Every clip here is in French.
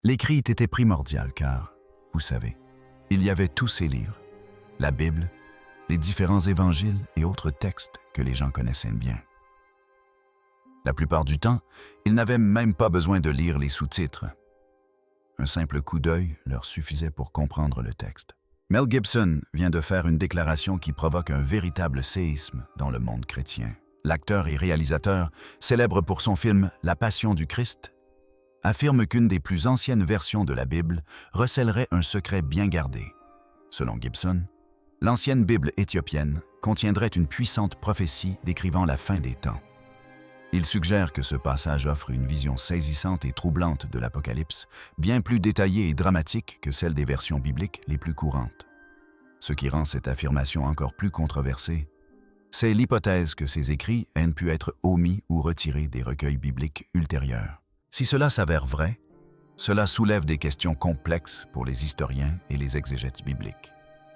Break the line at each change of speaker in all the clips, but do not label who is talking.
L'écrit était primordial car, vous savez, il y avait tous ces livres, la Bible, les différents évangiles et autres textes que les gens connaissaient bien. La plupart du temps, ils n'avaient même pas besoin de lire les sous-titres. Un simple coup d'œil leur suffisait pour comprendre le texte. Mel Gibson vient de faire une déclaration qui provoque un véritable séisme dans le monde chrétien. L'acteur et réalisateur, célèbre pour son film « La Passion du Christ », affirme qu'une des plus anciennes versions de la Bible recèlerait un secret bien gardé. Selon Gibson, l'ancienne Bible éthiopienne contiendrait une puissante prophétie décrivant la fin des temps. Il suggère que ce passage offre une vision saisissante et troublante de l'Apocalypse, bien plus détaillée et dramatique que celle des versions bibliques les plus courantes. Ce qui rend cette affirmation encore plus controversée, c'est l'hypothèse que ces écrits aient pu être omis ou retirés des recueils bibliques ultérieurs. Si cela s'avère vrai, cela soulève des questions complexes pour les historiens et les exégètes bibliques.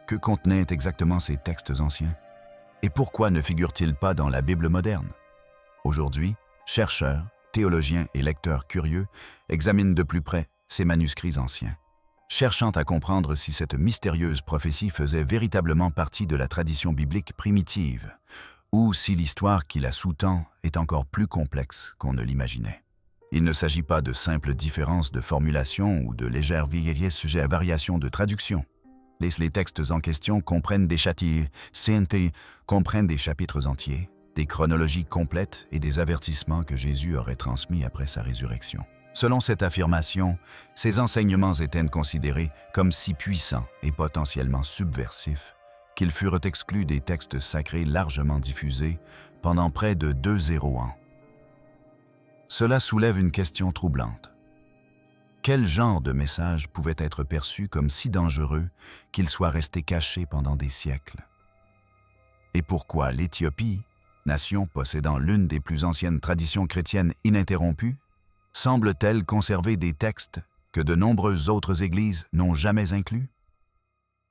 Que contenaient exactement ces textes anciens? Et pourquoi ne figurent-ils pas dans la Bible moderne? Aujourd'hui, chercheurs, théologiens et lecteurs curieux examinent de plus près ces manuscrits anciens, cherchant à comprendre si cette mystérieuse prophétie faisait véritablement partie de la tradition biblique primitive, ou si l'histoire qui la sous-tend est encore plus complexe qu'on ne l'imaginait. Il ne s'agit pas de simples différences de formulation ou de légères variations de traduction. Les textes en question comprennent des chapitres entiers, des chronologies complètes et des avertissements que Jésus aurait transmis après sa résurrection. Selon cette affirmation, ces enseignements étaient considérés comme si puissants et potentiellement subversifs qu'ils furent exclus des textes sacrés largement diffusés pendant près de 200 ans. Cela soulève une question troublante. Quel genre de message pouvait être perçu comme si dangereux qu'il soit resté caché pendant des siècles? Et pourquoi l'Éthiopie, nation possédant l'une des plus anciennes traditions chrétiennes ininterrompues, semble-t-elle conserver des textes que de nombreuses autres églises n'ont jamais inclus?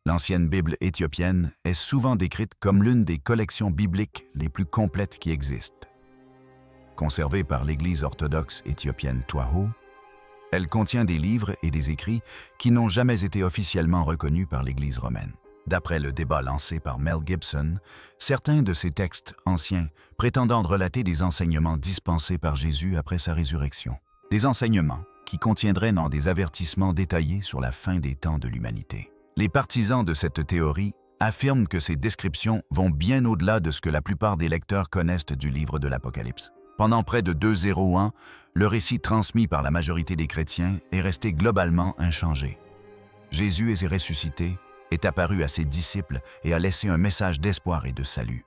L'ancienne Bible éthiopienne est souvent décrite comme l'une des collections bibliques les plus complètes qui existent. Conservée par l'Église orthodoxe éthiopienne Twaho, elle contient des livres et des écrits qui n'ont jamais été officiellement reconnus par l'Église romaine. D'après le débat lancé par Mel Gibson, certains de ces textes anciens prétendant relater des enseignements dispensés par Jésus après sa résurrection. Des enseignements qui contiendraient des avertissements détaillés sur la fin des temps de l'humanité. Les partisans de cette théorie affirment que ces descriptions vont bien au-delà de ce que la plupart des lecteurs connaissent du livre de l'Apocalypse. Pendant près de 200 ans, le récit transmis par la majorité des chrétiens est resté globalement inchangé. Jésus est ressuscité, est apparu à ses disciples et a laissé un message d'espoir et de salut.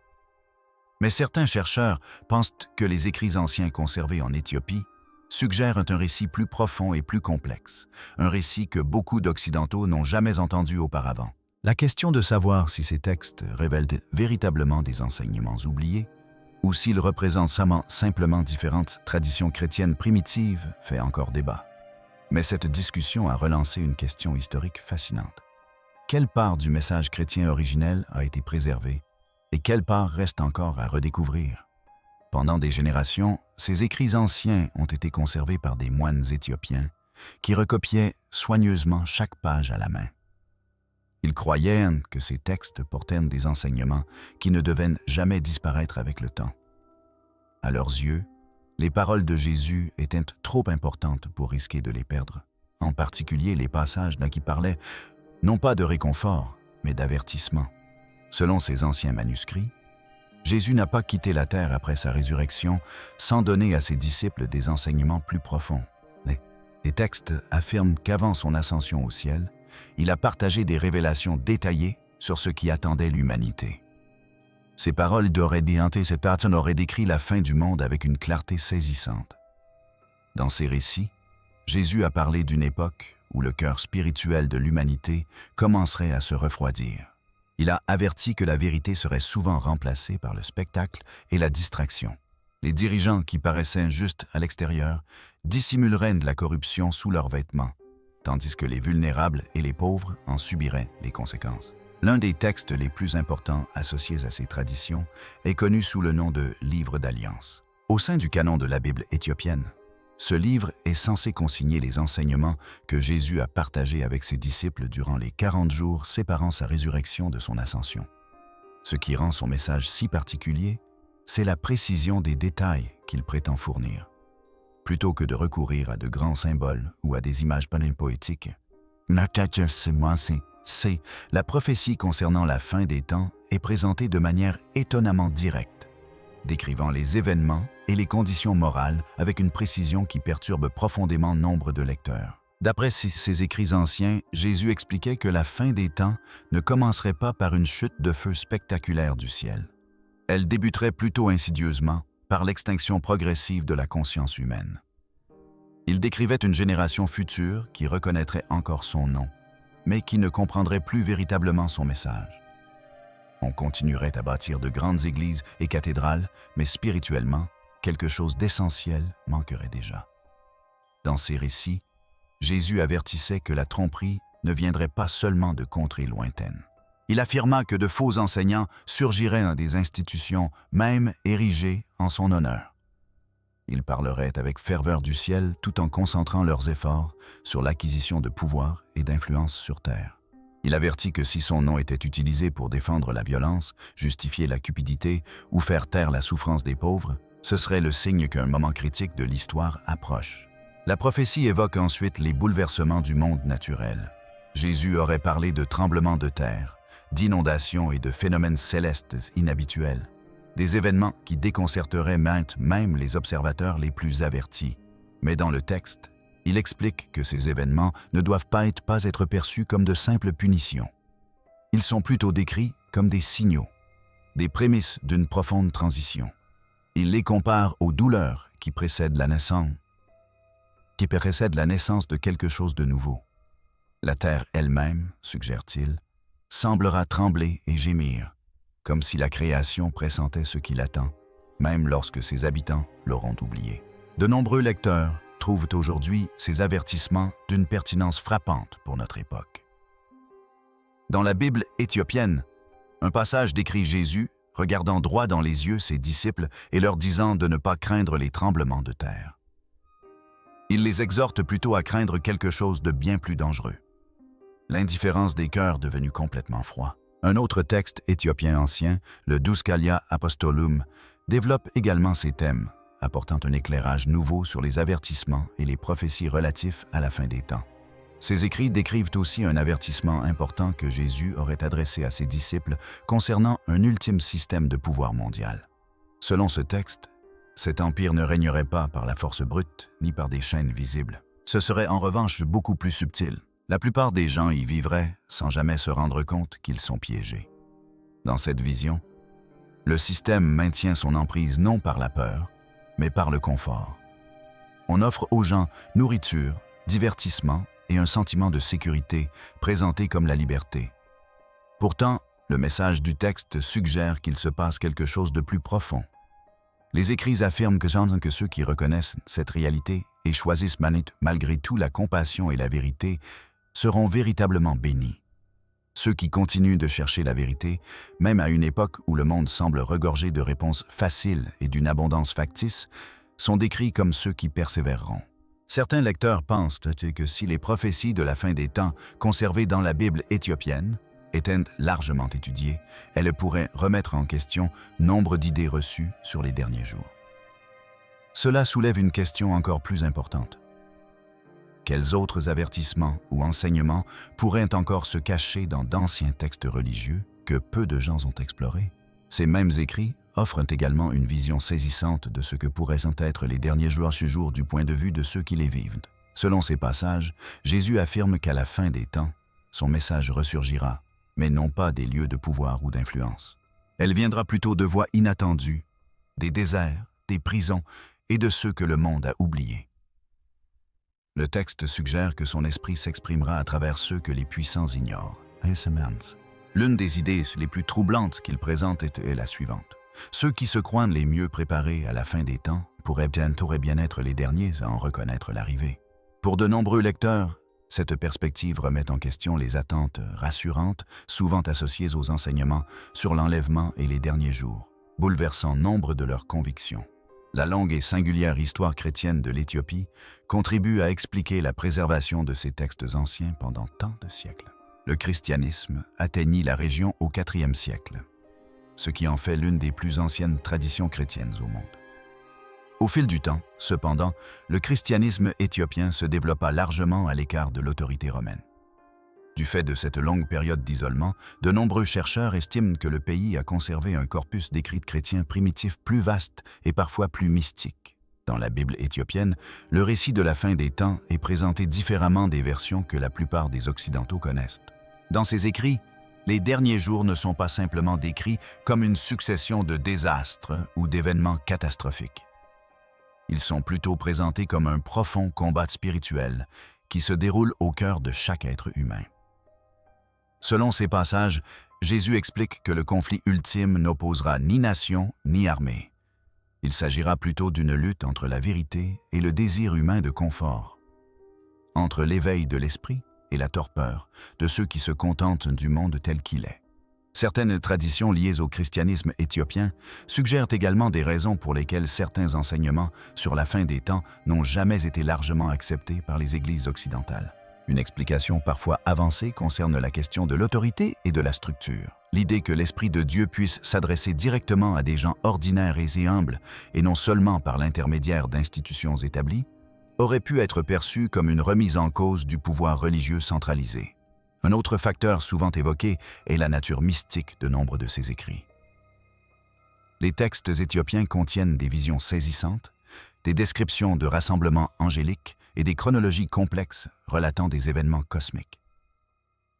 Mais certains chercheurs pensent que les écrits anciens conservés en Éthiopie suggèrent un récit plus profond et plus complexe, un récit que beaucoup d'Occidentaux n'ont jamais entendu auparavant. La question de savoir si ces textes révèlent véritablement des enseignements oubliés ou s'ils représentent simplement différentes traditions chrétiennes primitives fait encore débat. Mais cette discussion a relancé une question historique fascinante. Quelle part du message chrétien originel a été préservée et quelle part reste encore à redécouvrir? Pendant des générations, ces écrits anciens ont été conservés par des moines éthiopiens qui recopiaient soigneusement chaque page à la main. Ils croyaient que ces textes portaient des enseignements qui ne devaient jamais disparaître avec le temps. À leurs yeux, les paroles de Jésus étaient trop importantes pour risquer de les perdre, en particulier les passages qui parlaient non pas de réconfort, mais d'avertissement. Selon ces anciens manuscrits, Jésus n'a pas quitté la terre après sa résurrection sans donner à ses disciples des enseignements plus profonds. Les textes affirment qu'avant son ascension au ciel, il a partagé des révélations détaillées sur ce qui attendait l'humanité. Ces paroles cette personne aurait décrit la fin du monde avec une clarté saisissante. Dans ces récits, Jésus a parlé d'une époque où le cœur spirituel de l'humanité commencerait à se refroidir. Il a averti que la vérité serait souvent remplacée par le spectacle et la distraction. Les dirigeants qui paraissaient justes à l'extérieur dissimuleraient de la corruption sous leurs vêtements, tandis que les vulnérables et les pauvres en subiraient les conséquences. L'un des textes les plus importants associés à ces traditions est connu sous le nom de Livre d'Alliance. Au sein du canon de la Bible éthiopienne, Ce livre est censé consigner les enseignements que Jésus a partagés avec ses disciples durant les 40 jours séparant sa résurrection de son ascension. Ce qui rend son message si particulier, c'est la précision des détails qu'il prétend fournir. Plutôt que de recourir à de grands symboles ou à des images poétiques, la prophétie concernant la fin des temps est présentée de manière étonnamment directe, décrivant les événements et les conditions morales avec une précision qui perturbe profondément nombre de lecteurs. D'après ses écrits anciens, Jésus expliquait que la fin des temps ne commencerait pas par une chute de feu spectaculaire du ciel. Elle débuterait plutôt insidieusement par l'extinction progressive de la conscience humaine. Il décrivait une génération future qui reconnaîtrait encore son nom, mais qui ne comprendrait plus véritablement son message. On continuerait à bâtir de grandes églises et cathédrales, mais spirituellement, quelque chose d'essentiel manquerait déjà. Dans ces récits, Jésus avertissait que la tromperie ne viendrait pas seulement de contrées lointaines. Il affirma que de faux enseignants surgiraient dans des institutions même érigées en son honneur. Ils parleraient avec ferveur du ciel tout en concentrant leurs efforts sur l'acquisition de pouvoir et d'influence sur terre. Il avertit que si son nom était utilisé pour défendre la violence, justifier la cupidité ou faire taire la souffrance des pauvres, ce serait le signe qu'un moment critique de l'histoire approche. La prophétie évoque ensuite les bouleversements du monde naturel. Jésus aurait parlé de tremblements de terre, d'inondations et de phénomènes célestes inhabituels, des événements qui déconcerteraient même les observateurs les plus avertis. Mais dans le texte, il explique que ces événements ne doivent pas être perçus comme de simples punitions. Ils sont plutôt décrits comme des signaux, des prémices d'une profonde transition. Il les compare aux douleurs qui précèdent la naissance de quelque chose de nouveau. La terre elle-même, suggère-t-il, semblera trembler et gémir, comme si la création pressentait ce qui l'attend, même lorsque ses habitants l'auront oublié. De nombreux lecteurs trouvent aujourd'hui ces avertissements d'une pertinence frappante pour notre époque. Dans la Bible éthiopienne, un passage décrit Jésus regardant droit dans les yeux ses disciples et leur disant de ne pas craindre les tremblements de terre. Il les exhorte plutôt à craindre quelque chose de bien plus dangereux: l'indifférence des cœurs devenus complètement froids. Un autre texte éthiopien ancien, le Douskalia Apostolum, développe également ces thèmes, apportant un éclairage nouveau sur les avertissements et les prophéties relatifs à la fin des temps. Ces écrits décrivent aussi un avertissement important que Jésus aurait adressé à ses disciples concernant un ultime système de pouvoir mondial. Selon ce texte, cet empire ne régnerait pas par la force brute ni par des chaînes visibles. Ce serait en revanche beaucoup plus subtil. La plupart des gens y vivraient sans jamais se rendre compte qu'ils sont piégés. Dans cette vision, le système maintient son emprise non par la peur, mais par le confort. On offre aux gens nourriture, divertissement et un sentiment de sécurité présenté comme la liberté. Pourtant, le message du texte suggère qu'il se passe quelque chose de plus profond. Les écrits affirment que ceux qui reconnaissent cette réalité et choisissent malgré tout la compassion et la vérité seront véritablement bénis. Ceux qui continuent de chercher la vérité, même à une époque où le monde semble regorgé de réponses faciles et d'une abondance factice, sont décrits comme ceux qui persévéreront. Certains lecteurs pensent que si les prophéties de la fin des temps conservées dans la Bible éthiopienne étaient largement étudiées, elles pourraient remettre en question nombre d'idées reçues sur les derniers jours. Cela soulève une question encore plus importante. Quels autres avertissements ou enseignements pourraient encore se cacher dans d'anciens textes religieux que peu de gens ont explorés? Ces mêmes écrits offrent également une vision saisissante de ce que pourraient être les derniers jours du point de vue de ceux qui les vivent. Selon ces passages, Jésus affirme qu'à la fin des temps, son message ressurgira, mais non pas des lieux de pouvoir ou d'influence. Elle viendra plutôt de voies inattendues, des déserts, des prisons et de ceux que le monde a oubliés. Le texte suggère que son esprit s'exprimera à travers ceux que les puissants ignorent. L'une des idées les plus troublantes qu'il présente est la suivante. Ceux qui se croient les mieux préparés à la fin des temps pourraient bien être les derniers à en reconnaître l'arrivée. Pour de nombreux lecteurs, cette perspective remet en question les attentes rassurantes, souvent associées aux enseignements sur l'enlèvement et les derniers jours, bouleversant nombre de leurs convictions. La longue et singulière histoire chrétienne de l'Éthiopie contribue à expliquer la préservation de ces textes anciens pendant tant de siècles. Le christianisme atteignit la région au IVe siècle, ce qui en fait l'une des plus anciennes traditions chrétiennes au monde. Au fil du temps, cependant, le christianisme éthiopien se développa largement à l'écart de l'autorité romaine. Du fait de cette longue période d'isolement, de nombreux chercheurs estiment que le pays a conservé un corpus d'écrits chrétiens primitifs plus vaste et parfois plus mystique. Dans la Bible éthiopienne, le récit de la fin des temps est présenté différemment des versions que la plupart des Occidentaux connaissent. Dans ces écrits, les derniers jours ne sont pas simplement décrits comme une succession de désastres ou d'événements catastrophiques. Ils sont plutôt présentés comme un profond combat spirituel qui se déroule au cœur de chaque être humain. Selon ces passages, Jésus explique que le conflit ultime n'opposera ni nation ni armée. Il s'agira plutôt d'une lutte entre la vérité et le désir humain de confort, entre l'éveil de l'esprit et la torpeur de ceux qui se contentent du monde tel qu'il est. Certaines traditions liées au christianisme éthiopien suggèrent également des raisons pour lesquelles certains enseignements sur la fin des temps n'ont jamais été largement acceptés par les églises occidentales. Une explication parfois avancée concerne la question de l'autorité et de la structure. L'idée que l'Esprit de Dieu puisse s'adresser directement à des gens ordinaires et humbles, et non seulement par l'intermédiaire d'institutions établies, aurait pu être perçue comme une remise en cause du pouvoir religieux centralisé. Un autre facteur souvent évoqué est la nature mystique de nombre de ces écrits. Les textes éthiopiens contiennent des visions saisissantes, des descriptions de rassemblements angéliques et des chronologies complexes relatant des événements cosmiques.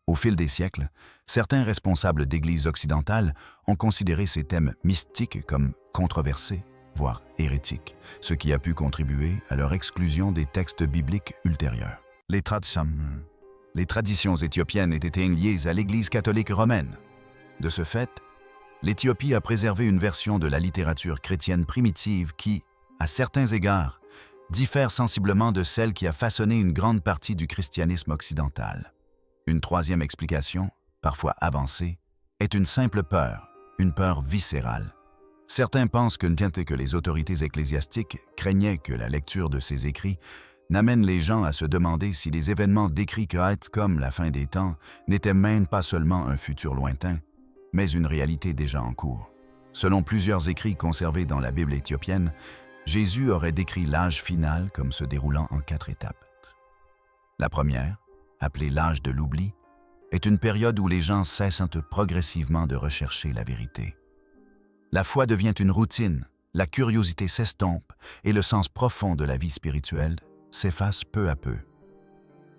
Au fil des siècles, certains responsables d'églises occidentales ont considéré ces thèmes mystiques comme controversés, voire hérétiques, ce qui a pu contribuer à leur exclusion des textes bibliques ultérieurs. Les traditions éthiopiennes étaient liées à l'Église catholique romaine. De ce fait, l'Éthiopie a préservé une version de la littérature chrétienne primitive qui, à certains égards, diffère sensiblement de celle qui a façonné une grande partie du christianisme occidental. Une troisième explication, parfois avancée, est une simple peur, une peur viscérale. Certains pensent que les autorités ecclésiastiques craignaient que la lecture de ces écrits n'amène les gens à se demander si les événements décrits comme la fin des temps n'étaient même pas seulement un futur lointain, mais une réalité déjà en cours. Selon plusieurs écrits conservés dans la Bible éthiopienne, Jésus aurait décrit l'âge final comme se déroulant en 4 étapes. La première, appelée l'âge de l'oubli, est une période où les gens cessent progressivement de rechercher la vérité. La foi devient une routine, la curiosité s'estompe et le sens profond de la vie spirituelle s'efface peu à peu.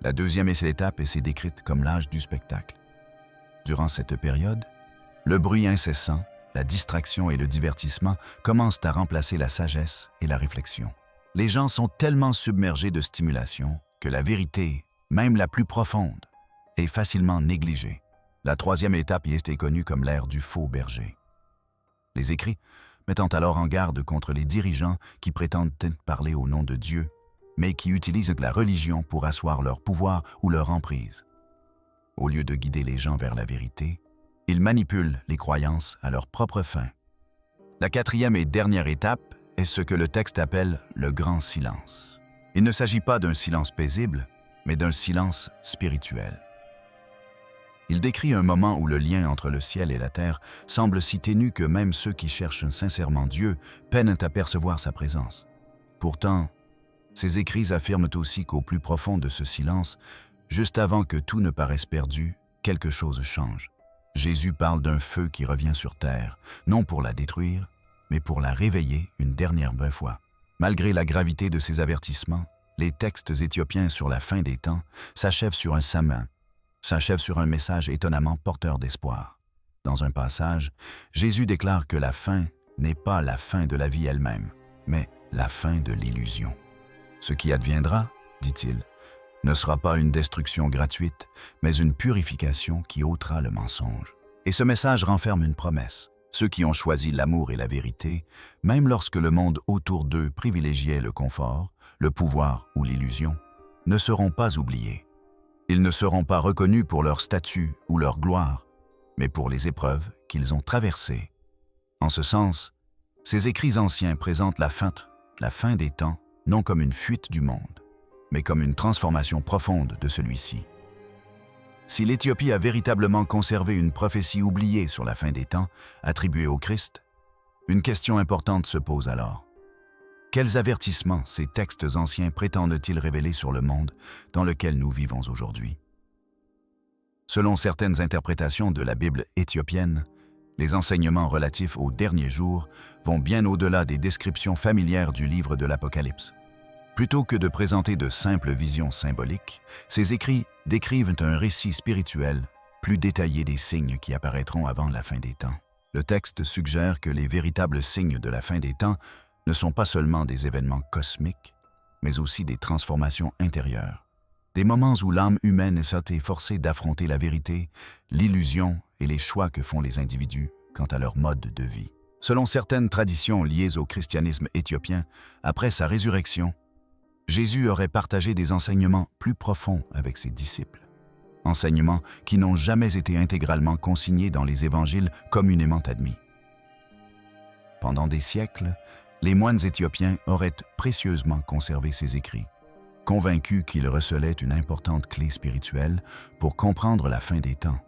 La deuxième étape est décrite comme l'âge du spectacle. Durant cette période, le bruit incessant, la distraction et le divertissement commencent à remplacer la sagesse et la réflexion. Les gens sont tellement submergés de stimulation que la vérité, même la plus profonde, est facilement négligée. La troisième étape est connue comme l'ère du faux berger. Les écrits mettant alors en garde contre les dirigeants qui prétendent parler au nom de Dieu, mais qui utilisent la religion pour asseoir leur pouvoir ou leur emprise. Au lieu de guider les gens vers la vérité, ils manipulent les croyances à leur propre fin. La quatrième et dernière étape est ce que le texte appelle le grand silence. Il ne s'agit pas d'un silence paisible, mais d'un silence spirituel. Il décrit un moment où le lien entre le ciel et la terre semble si ténu que même ceux qui cherchent sincèrement Dieu peinent à percevoir sa présence. Pourtant, ces écrits affirment aussi qu'au plus profond de ce silence, juste avant que tout ne paraisse perdu, quelque chose change. Jésus parle d'un feu qui revient sur terre, non pour la détruire, mais pour la réveiller une dernière fois. Malgré la gravité de ces avertissements, les textes éthiopiens sur la fin des temps s'achèvent sur un message étonnamment porteur d'espoir. Dans un passage, Jésus déclare que la fin n'est pas la fin de la vie elle-même, mais la fin de l'illusion. Ce qui adviendra, dit-il, ne sera pas une destruction gratuite, mais une purification qui ôtera le mensonge. Et ce message renferme une promesse. Ceux qui ont choisi l'amour et la vérité, même lorsque le monde autour d'eux privilégiait le confort, le pouvoir ou l'illusion, ne seront pas oubliés. Ils ne seront pas reconnus pour leur statut ou leur gloire, mais pour les épreuves qu'ils ont traversées. En ce sens, Ces écrits anciens présentent la fin des temps, non comme une fuite du monde, mais comme une transformation profonde de celui-ci. Si l'Éthiopie a véritablement conservé une prophétie oubliée sur la fin des temps, attribuée au Christ, une question importante se pose alors. Quels avertissements ces textes anciens prétendent-ils révéler sur le monde dans lequel nous vivons aujourd'hui? Selon certaines interprétations de la Bible éthiopienne, les enseignements relatifs aux derniers jours vont bien au-delà des descriptions familières du livre de l'Apocalypse. Plutôt que de présenter de simples visions symboliques, ces écrits décrivent un récit spirituel plus détaillé des signes qui apparaîtront avant la fin des temps. Le texte suggère que les véritables signes de la fin des temps ne sont pas seulement des événements cosmiques, mais aussi des transformations intérieures. Des moments où l'âme humaine est forcée d'affronter la vérité, l'illusion et les choix que font les individus quant à leur mode de vie. Selon certaines traditions liées au christianisme éthiopien, après sa résurrection, Jésus aurait partagé des enseignements plus profonds avec ses disciples. Enseignements qui n'ont jamais été intégralement consignés dans les évangiles communément admis. Pendant des siècles, les moines éthiopiens auraient précieusement conservé ces écrits, convaincus qu'ils recelaient une importante clé spirituelle pour comprendre la fin des temps.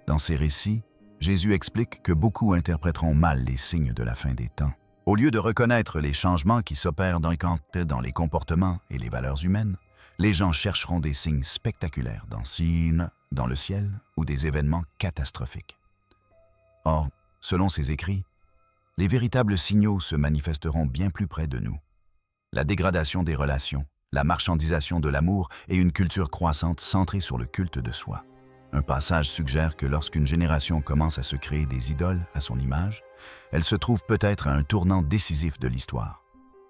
Dans ces récits, Jésus explique que beaucoup interpréteront mal les signes de la fin des temps. Au lieu de reconnaître les changements qui s'opèrent dans les comportements et les valeurs humaines, les gens chercheront des signes spectaculaires dans le ciel ou des événements catastrophiques. Or, selon ces écrits, les véritables signaux se manifesteront bien plus près de nous. La dégradation des relations, la marchandisation de l'amour et une culture croissante centrée sur le culte de soi. Un passage suggère que lorsqu'une génération commence à se créer des idoles à son image, elle se trouve peut-être à un tournant décisif de l'histoire.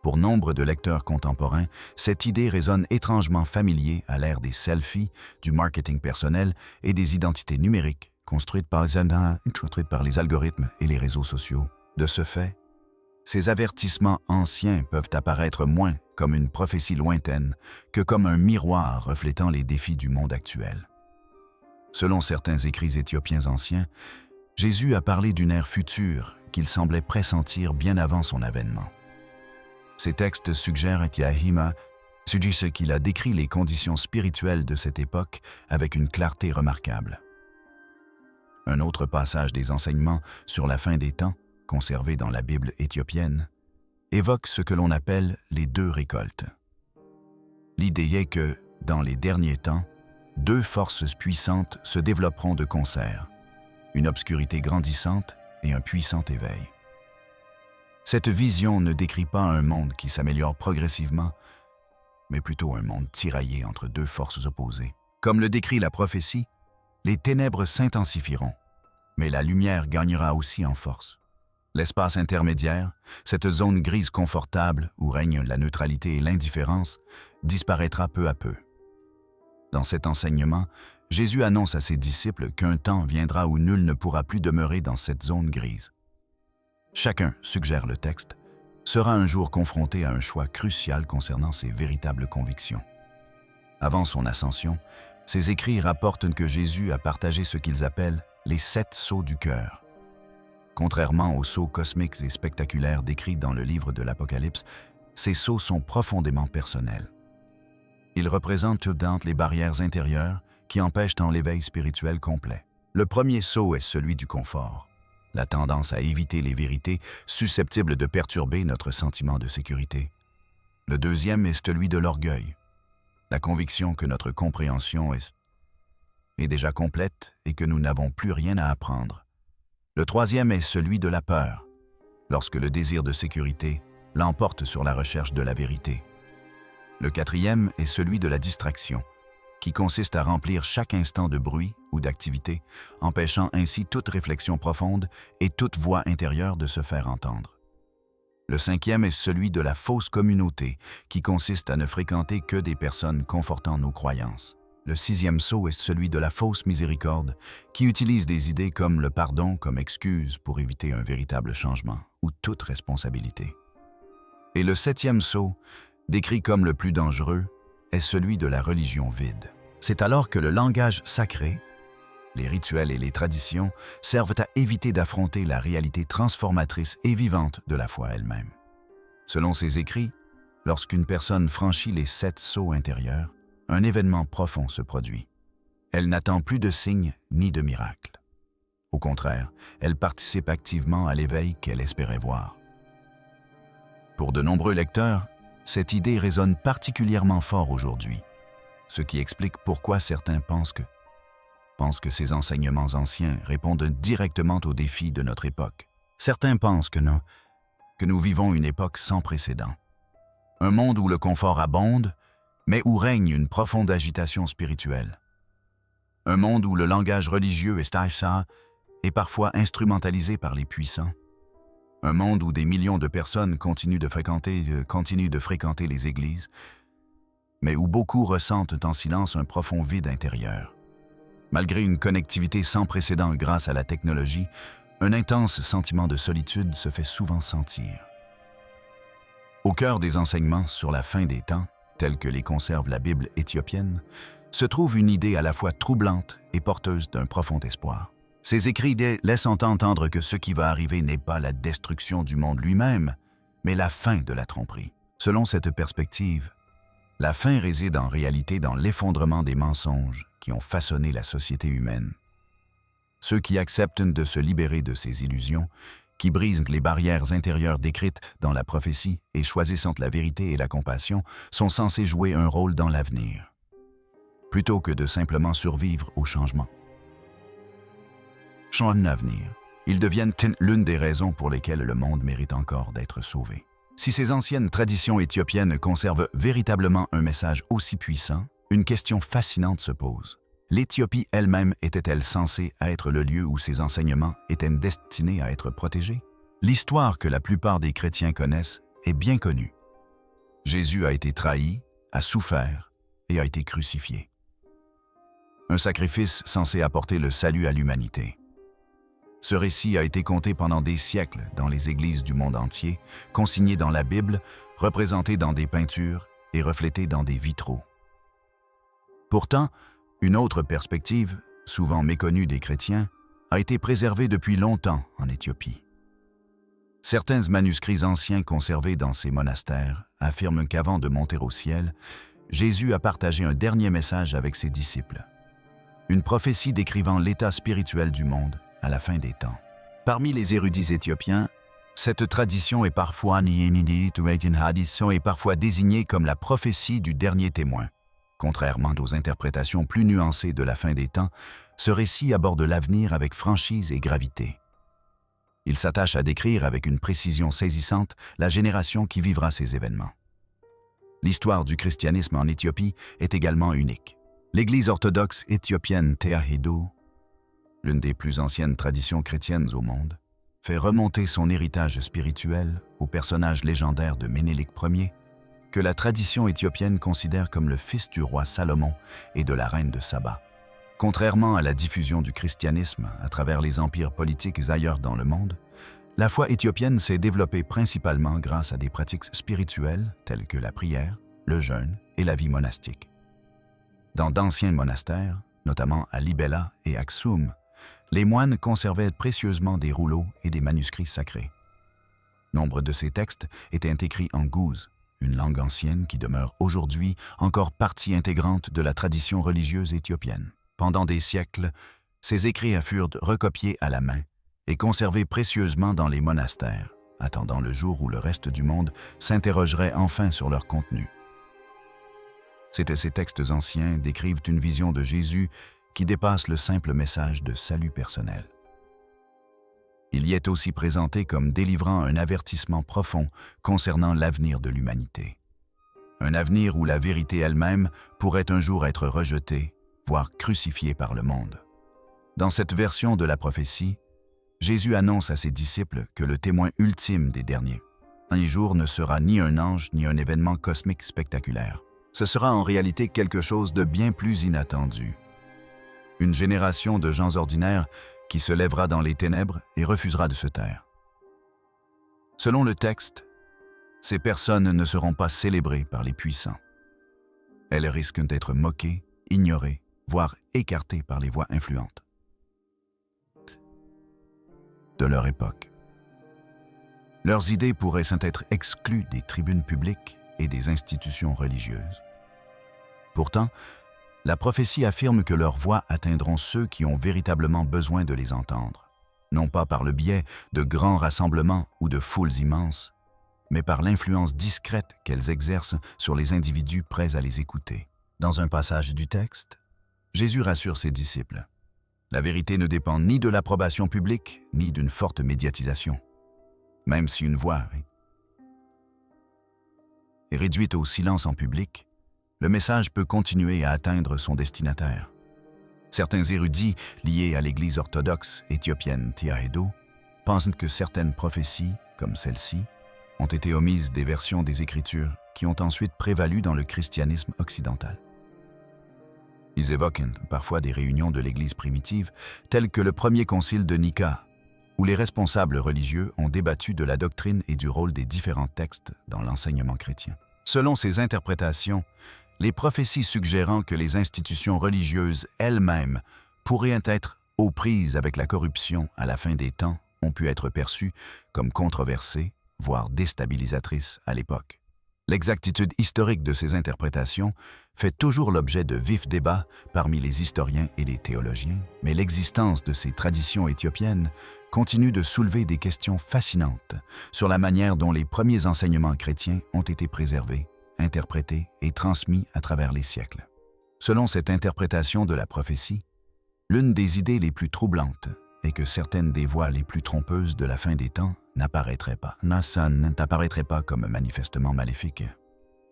Pour nombre de lecteurs contemporains, cette idée résonne étrangement familier à l'ère des selfies, du marketing personnel et des identités numériques construites par les algorithmes et les réseaux sociaux. De ce fait, ces avertissements anciens peuvent apparaître moins comme une prophétie lointaine que comme un miroir reflétant les défis du monde actuel. Selon certains écrits éthiopiens anciens, Jésus a parlé d'une ère future qu'il semblait pressentir bien avant son avènement. Ces textes suggèrent qu'il a décrit les conditions spirituelles de cette époque avec une clarté remarquable. Un autre passage des enseignements sur la fin des temps, conservé dans la Bible éthiopienne, évoque ce que l'on appelle les deux récoltes. L'idée est que, dans les derniers temps, deux forces puissantes se développeront de concert, une obscurité grandissante et un puissant éveil. Cette vision ne décrit pas un monde qui s'améliore progressivement, mais plutôt un monde tiraillé entre deux forces opposées. Comme le décrit la prophétie, les ténèbres s'intensifieront, mais la lumière gagnera aussi en force. L'espace intermédiaire, cette zone grise confortable où règnent la neutralité et l'indifférence, disparaîtra peu à peu. Dans cet enseignement, Jésus annonce à ses disciples qu'un temps viendra où nul ne pourra plus demeurer dans cette zone grise. Chacun, suggère le texte, sera un jour confronté à un choix crucial concernant ses véritables convictions. Avant son ascension, ces écrits rapportent que Jésus a partagé ce qu'ils appellent les 7 sceaux du cœur. Contrairement aux sceaux cosmiques et spectaculaires décrits dans le livre de l'Apocalypse, ces sceaux sont profondément personnels. Ils représentent les barrières intérieures qui empêchent l'éveil spirituel complet. Le premier sceau est celui du confort, la tendance à éviter les vérités susceptibles de perturber notre sentiment de sécurité. Le deuxième est celui de l'orgueil, la conviction que notre compréhension est déjà complète et que nous n'avons plus rien à apprendre. Le troisième est celui de la peur, lorsque le désir de sécurité l'emporte sur la recherche de la vérité. Le quatrième est celui de la distraction, qui consiste à remplir chaque instant de bruit ou d'activité, empêchant ainsi toute réflexion profonde et toute voix intérieure de se faire entendre. Le cinquième est celui de la fausse communauté, qui consiste à ne fréquenter que des personnes confortant nos croyances. Le sixième sceau est celui de la fausse miséricorde, qui utilise des idées comme le pardon comme excuse pour éviter un véritable changement ou toute responsabilité. Et le septième sceau, décrit comme le plus dangereux, est celui de la religion vide. C'est alors que le langage sacré, Les rituels et les traditions servent à éviter d'affronter la réalité transformatrice et vivante de la foi elle-même. Selon ces écrits, lorsqu'une personne franchit les 7 sceaux intérieurs, un événement profond se produit. Elle n'attend plus de signes ni de miracles. Au contraire, elle participe activement à l'éveil qu'elle espérait voir. Pour de nombreux lecteurs, cette idée résonne particulièrement fort aujourd'hui, ce qui explique pourquoi certains pensent que ces enseignements anciens répondent directement aux défis de notre époque. Certains pensent que nous vivons une époque sans précédent. Un monde où le confort abonde, mais où règne une profonde agitation spirituelle. Un monde où le langage religieux est parfois instrumentalisé par les puissants. Un monde où des millions de personnes continuent de fréquenter les églises, mais où beaucoup ressentent en silence un profond vide intérieur. Malgré une connectivité sans précédent grâce à la technologie, un intense sentiment de solitude se fait souvent sentir. Au cœur des enseignements sur la fin des temps, tels que les conserve la Bible éthiopienne, se trouve une idée à la fois troublante et porteuse d'un profond espoir. Ces écrits laissent entendre que ce qui va arriver n'est pas la destruction du monde lui-même, mais la fin de la tromperie. Selon cette perspective, la fin réside en réalité dans l'effondrement des mensonges qui ont façonné la société humaine. Ceux qui acceptent de se libérer de ces illusions, qui brisent les barrières intérieures décrites dans la prophétie et choisissent entre la vérité et la compassion, sont censés jouer un rôle dans l'avenir, plutôt que de simplement survivre au changement. L'avenir. Ils deviennent l'une des raisons pour lesquelles le monde mérite encore d'être sauvé. Si ces anciennes traditions éthiopiennes conservent véritablement un message aussi puissant, une question fascinante se pose. L'Éthiopie elle-même était-elle censée être le lieu où ces enseignements étaient destinés à être protégés? L'histoire que la plupart des chrétiens connaissent est bien connue. Jésus a été trahi, a souffert et a été crucifié. Un sacrifice censé apporter le salut à l'humanité. Ce récit a été conté pendant des siècles dans les églises du monde entier, consigné dans la Bible, représenté dans des peintures et reflété dans des vitraux. Pourtant, une autre perspective, souvent méconnue des chrétiens, a été préservée depuis longtemps en Éthiopie. Certains manuscrits anciens conservés dans ces monastères affirment qu'avant de monter au ciel, Jésus a partagé un dernier message avec ses disciples. Une prophétie décrivant l'état spirituel du monde à la fin des temps. Parmi les érudits éthiopiens, cette tradition est parfois désignée comme la prophétie du dernier témoin. Contrairement aux interprétations plus nuancées de la fin des temps, ce récit aborde l'avenir avec franchise et gravité. Il s'attache à décrire avec une précision saisissante la génération qui vivra ces événements. L'histoire du christianisme en Éthiopie est également unique. L'Église orthodoxe éthiopienne Tewahedo, l'une des plus anciennes traditions chrétiennes au monde, fait remonter son héritage spirituel au personnage légendaire de Ménélik Ier, que la tradition éthiopienne considère comme le fils du roi Salomon et de la reine de Saba. Contrairement à la diffusion du christianisme à travers les empires politiques ailleurs dans le monde, la foi éthiopienne s'est développée principalement grâce à des pratiques spirituelles telles que la prière, le jeûne et la vie monastique. Dans d'anciens monastères, notamment à Libella et Aksum, les moines conservaient précieusement des rouleaux et des manuscrits sacrés. Nombre de ces textes étaient écrits en gouz, une langue ancienne qui demeure aujourd'hui encore partie intégrante de la tradition religieuse éthiopienne. Pendant des siècles, ces écrits furent recopiés à la main et conservés précieusement dans les monastères, attendant le jour où le reste du monde s'interrogerait enfin sur leur contenu. Ces textes anciens décrivent une vision de Jésus qui dépasse le simple message de salut personnel. Il y est aussi présenté comme délivrant un avertissement profond concernant l'avenir de l'humanité. Un avenir où la vérité elle-même pourrait un jour être rejetée, voire crucifiée par le monde. Dans cette version de la prophétie, Jésus annonce à ses disciples que le témoin ultime des derniers jours ne sera ni un ange ni un événement cosmique spectaculaire. Ce sera en réalité quelque chose de bien plus inattendu. Une génération de gens ordinaires qui se lèvera dans les ténèbres et refusera de se taire. Selon le texte, ces personnes ne seront pas célébrées par les puissants. Elles risquent d'être moquées, ignorées, voire écartées par les voix influentes. de leur époque. Leurs idées pourraient être exclues des tribunes publiques et des institutions religieuses. Pourtant, la prophétie affirme que leurs voix atteindront ceux qui ont véritablement besoin de les entendre, non pas par le biais de grands rassemblements ou de foules immenses, mais par l'influence discrète qu'elles exercent sur les individus prêts à les écouter. Dans un passage du texte, Jésus rassure ses disciples. La vérité ne dépend ni de l'approbation publique, ni d'une forte médiatisation. Même si une voix est réduite au silence en public, le message peut continuer à atteindre son destinataire. Certains érudits liés à l'Église orthodoxe éthiopienne Tewahedo pensent que certaines prophéties, comme celle-ci, ont été omises des versions des Écritures qui ont ensuite prévalu dans le christianisme occidental. Ils évoquent parfois des réunions de l'Église primitive, telles que le premier concile de Nica, où les responsables religieux ont débattu de la doctrine et du rôle des différents textes dans l'enseignement chrétien. Selon ces interprétations, les prophéties suggérant que les institutions religieuses elles-mêmes pourraient être aux prises avec la corruption à la fin des temps ont pu être perçues comme controversées, voire déstabilisatrices à l'époque. L'exactitude historique de ces interprétations fait toujours l'objet de vifs débats parmi les historiens et les théologiens, mais l'existence de ces traditions éthiopiennes continue de soulever des questions fascinantes sur la manière dont les premiers enseignements chrétiens ont été préservés, interprétés et transmis à travers les siècles. Selon cette interprétation de la prophétie, l'une des idées les plus troublantes est que certaines des voix les plus trompeuses de la fin des temps n'apparaîtraient pas comme manifestement maléfiques.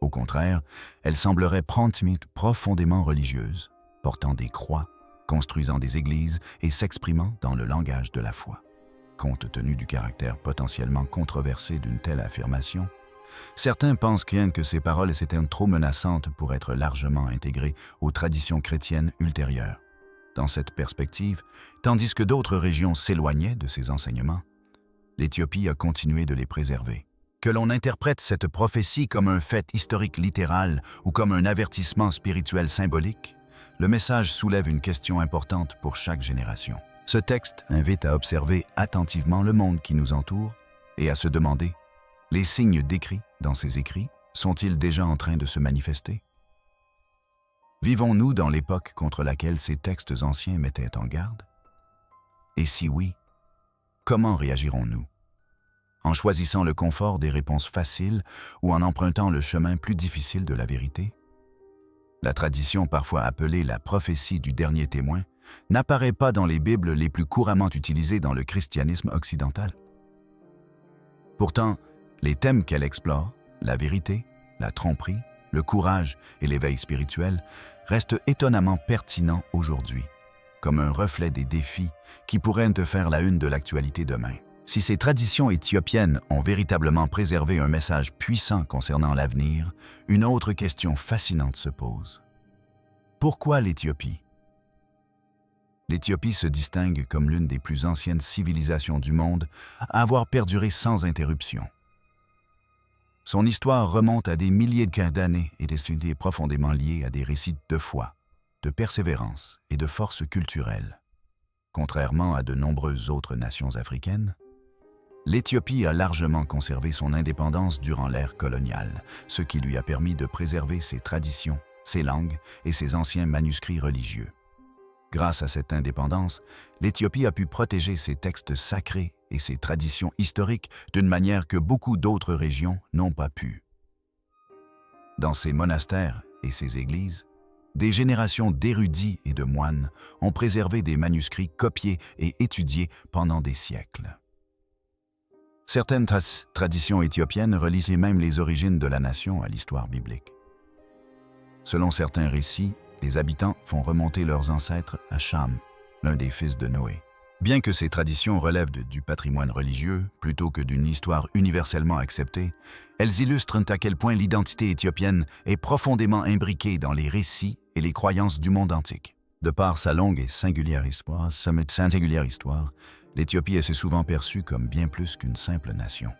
Au contraire, elles sembleraient profondément religieuses, portant des croix, construisant des églises et s'exprimant dans le langage de la foi. Compte tenu du caractère potentiellement controversé d'une telle affirmation, certains pensent que ces paroles étaient trop menaçantes pour être largement intégrées aux traditions chrétiennes ultérieures. Dans cette perspective, tandis que d'autres régions s'éloignaient de ces enseignements, l'Éthiopie a continué de les préserver. Que l'on interprète cette prophétie comme un fait historique littéral ou comme un avertissement spirituel symbolique, le message soulève une question importante pour chaque génération. Ce texte invite à observer attentivement le monde qui nous entoure et à se demander: les signes décrits dans ces écrits sont-ils déjà en train de se manifester? Vivons-nous dans l'époque contre laquelle ces textes anciens mettaient en garde? Et si oui, comment réagirons-nous? En choisissant le confort des réponses faciles ou en empruntant le chemin plus difficile de la vérité? La tradition parfois appelée la prophétie du dernier témoin n'apparaît pas dans les Bibles les plus couramment utilisées dans le christianisme occidental. Pourtant, les thèmes qu'elle explore, la vérité, la tromperie, le courage et l'éveil spirituel, restent étonnamment pertinents aujourd'hui, comme un reflet des défis qui pourraient te faire la une de l'actualité demain. Si ces traditions éthiopiennes ont véritablement préservé un message puissant concernant l'avenir, une autre question fascinante se pose. Pourquoi l'Éthiopie? L'Éthiopie se distingue comme l'une des plus anciennes civilisations du monde à avoir perduré sans interruption. Son histoire remonte à des milliers d'années et est profondément liée à des récits de foi, de persévérance et de force culturelle. Contrairement à de nombreuses autres nations africaines, l'Éthiopie a largement conservé son indépendance durant l'ère coloniale, ce qui lui a permis de préserver ses traditions, ses langues et ses anciens manuscrits religieux. Grâce à cette indépendance, l'Éthiopie a pu protéger ses textes sacrés et ses traditions historiques d'une manière que beaucoup d'autres régions n'ont pas pu. Dans ses monastères et ses églises, des générations d'érudits et de moines ont préservé des manuscrits copiés et étudiés pendant des siècles. Certaines traditions éthiopiennes relient même les origines de la nation à l'histoire biblique. Selon certains récits, les habitants font remonter leurs ancêtres à Cham, l'un des fils de Noé. Bien que ces traditions relèvent du patrimoine religieux plutôt que d'une histoire universellement acceptée, elles illustrent à quel point l'identité éthiopienne est profondément imbriquée dans les récits et les croyances du monde antique. De par sa longue et singulière histoire, l'Éthiopie est souvent perçue comme bien plus qu'une simple nation.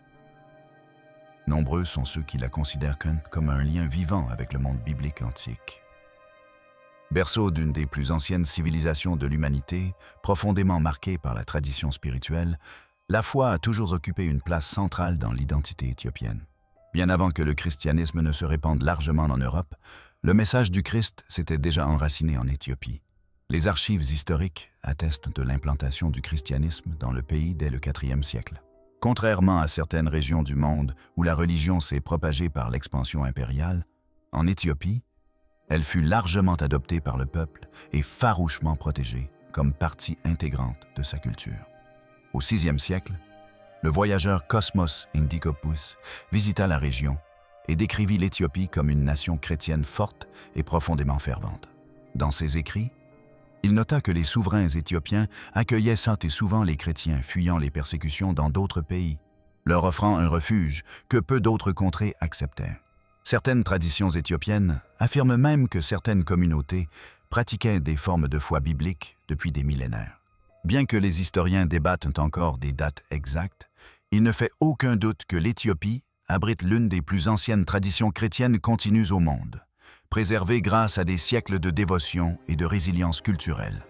Nombreux sont ceux qui la considèrent comme un lien vivant avec le monde biblique antique. Berceau d'une des plus anciennes civilisations de l'humanité, profondément marquée par la tradition spirituelle, La foi a toujours occupé une place centrale dans l'identité éthiopienne. Bien avant que le christianisme ne se répande largement en Europe, le message du Christ s'était déjà enraciné en Éthiopie. Les archives historiques attestent de l'implantation du christianisme dans le pays dès le IVe siècle. Contrairement à certaines régions du monde où la religion s'est propagée par l'expansion impériale, en Éthiopie, elle fut largement adoptée par le peuple et farouchement protégée comme partie intégrante de sa culture. Au VIe siècle, le voyageur Cosmos Indicopous visita la région et décrivit l'Éthiopie comme une nation chrétienne forte et profondément fervente. Dans ses écrits, il nota que les souverains éthiopiens accueillaient saint et souvent les chrétiens fuyant les persécutions dans d'autres pays, leur offrant un refuge que peu d'autres contrées acceptaient. Certaines traditions éthiopiennes affirment même que certaines communautés pratiquaient des formes de foi biblique depuis des millénaires. Bien que les historiens débattent encore des dates exactes, il ne fait aucun doute que l'Éthiopie abrite l'une des plus anciennes traditions chrétiennes continues au monde, préservée grâce à des siècles de dévotion et de résilience culturelle.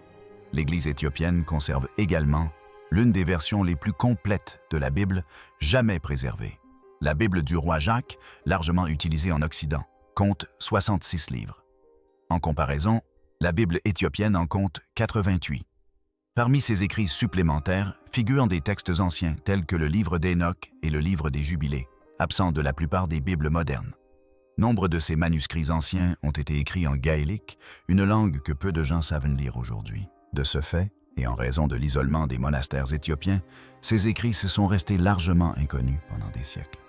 L'Église éthiopienne conserve également l'une des versions les plus complètes de la Bible jamais préservée. La Bible du roi Jacques, largement utilisée en Occident, compte 66 livres. En comparaison, la Bible éthiopienne en compte 88. Parmi ces écrits supplémentaires figurent des textes anciens tels que le livre d'Hénoch et le livre des Jubilés, absents de la plupart des Bibles modernes. Nombre de ces manuscrits anciens ont été écrits en gaélique, une langue que peu de gens savent lire aujourd'hui. De ce fait, et en raison de l'isolement des monastères éthiopiens, ces écrits se sont restés largement inconnus pendant des siècles.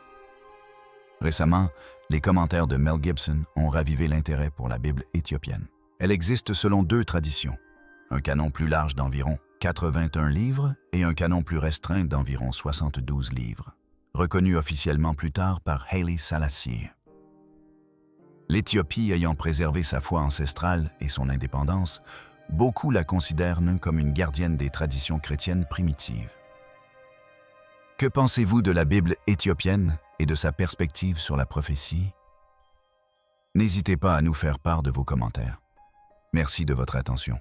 Récemment, les commentaires de Mel Gibson ont ravivé l'intérêt pour la Bible éthiopienne. Elle existe selon deux traditions, un canon plus large d'environ 81 livres et un canon plus restreint d'environ 72 livres, reconnu officiellement plus tard par Haile Selassie. L'Éthiopie ayant préservé sa foi ancestrale et son indépendance, beaucoup la considèrent comme une gardienne des traditions chrétiennes primitives. Que pensez-vous de la Bible éthiopienne et de sa perspective sur la prophétie? N'hésitez pas à nous faire part de vos commentaires. Merci de votre attention.